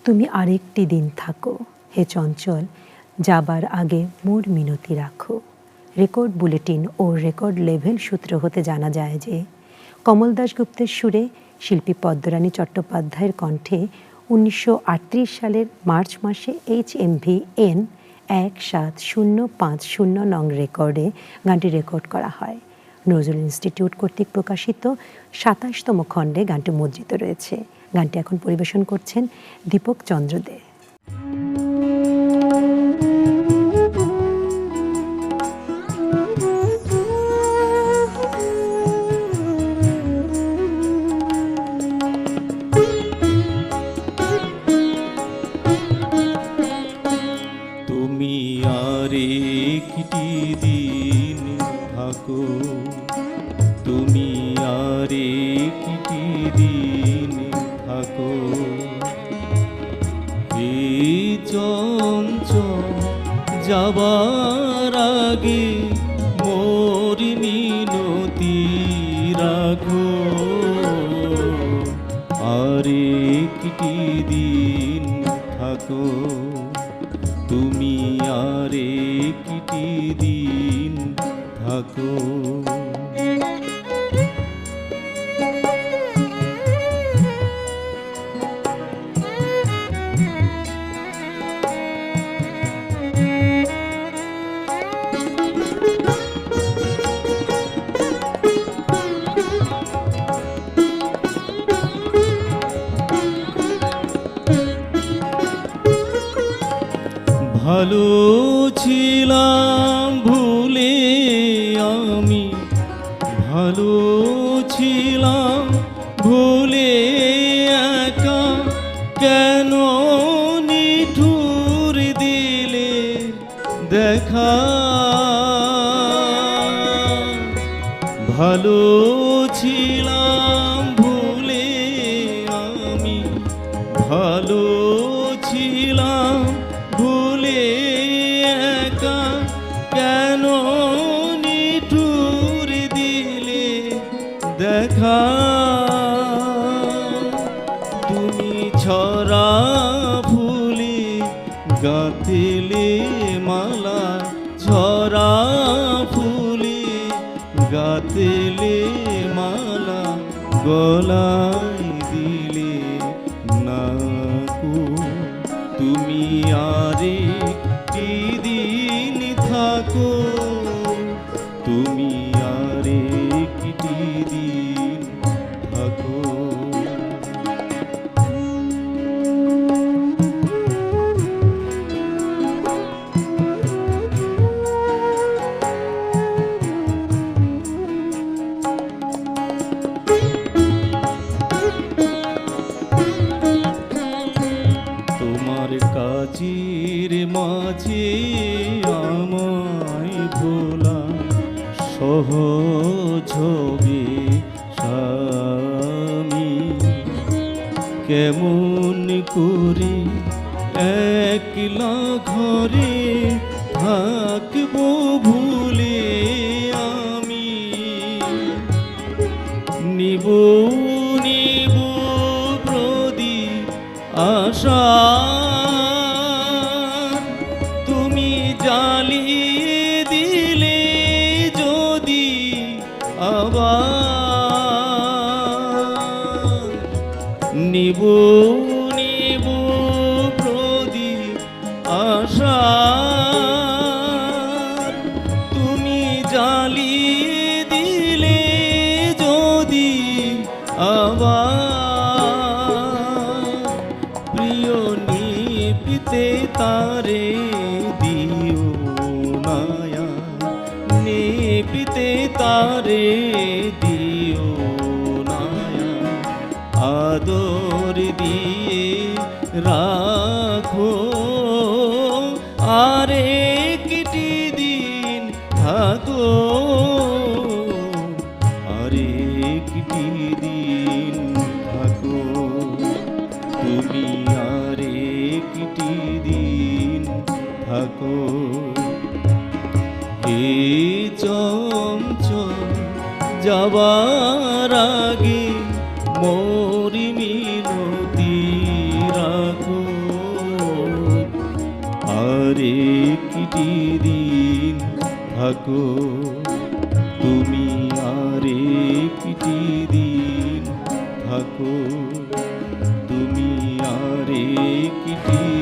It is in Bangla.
তুমি আরেকটি দিন থাকো, হে চঞ্চল যাবার আগে মোর মিনতি রাখো। রেকর্ড বুলেটিন ও রেকর্ড লেভেল সূত্র হতে জানা যায় যে কমল দাশগুপ্তের সুরে শিল্পী পদ্মরানী চট্টোপাধ্যায়ের কণ্ঠে 1938 সালের মার্চ মাসে HMVN 17050 নং রেকর্ডে গানটি রেকর্ড করা হয়। নজরুল ইনস্টিটিউট কর্তৃক প্রকাশিত 27তম খণ্ডে গানটি মুদ্রিত রয়েছে। গানটি এখন পরিবেশন করছেন দীপক চন্দ্র দে। তুমি আর একটি দিন থাকো, তুমি আর একটি দিন থাকো, এই চঞ্চল যাবার আগে মোর মিনতি রাখো। আর একটি দিন থাকো, তুমি আর একটি দিন থাকো। ভালো ছিলাম ভুলে আমি, ভালো ছিলাম ভুলে একা, কেন নিঠুর দিলে দেখা। ভালো ছিলাম ভুলে আমি, ভালো ছিলাম ভুলে একা, কেন নিঠুর দিলে দেখা। তুমি ছড়া ফুলে গাঁথিলে মালা, ছড়া ফুলে গাঁথিলে মালা, গলায় দিলে নাকু। তুমি আর একটি দিন থাকো, তুমি আর একটি দিন থাকো। তোমার কাজের মাঝে আমায় ভোলা সহজ হবে স্বামী, কেমন করে একলা ঘরে থাকবো ভুলে আমি। নিব নিব প্রদীপ আশা, তুমি জ্বালিয়ে দিলে যদি আবার। নিব নিব প্রদীপ আশা, তুমি জ্বালিয়ে দিলে যদি আবার। প্রিয় নিপিতে তারে দিও মায়া, নিপিতে তারে দিও মায়া, আদর দিয়ে রাখো। আর একটি দিন থাকো, আর একটি দিন থাকো, তুমি আর একটি দিন থাকো। হে চঞ্চল যাবার আগে মোর মিনতি রাখো। আর একটি দিন থাকো, তুমি আর একটি দিন থাকো, তুমি আর একটি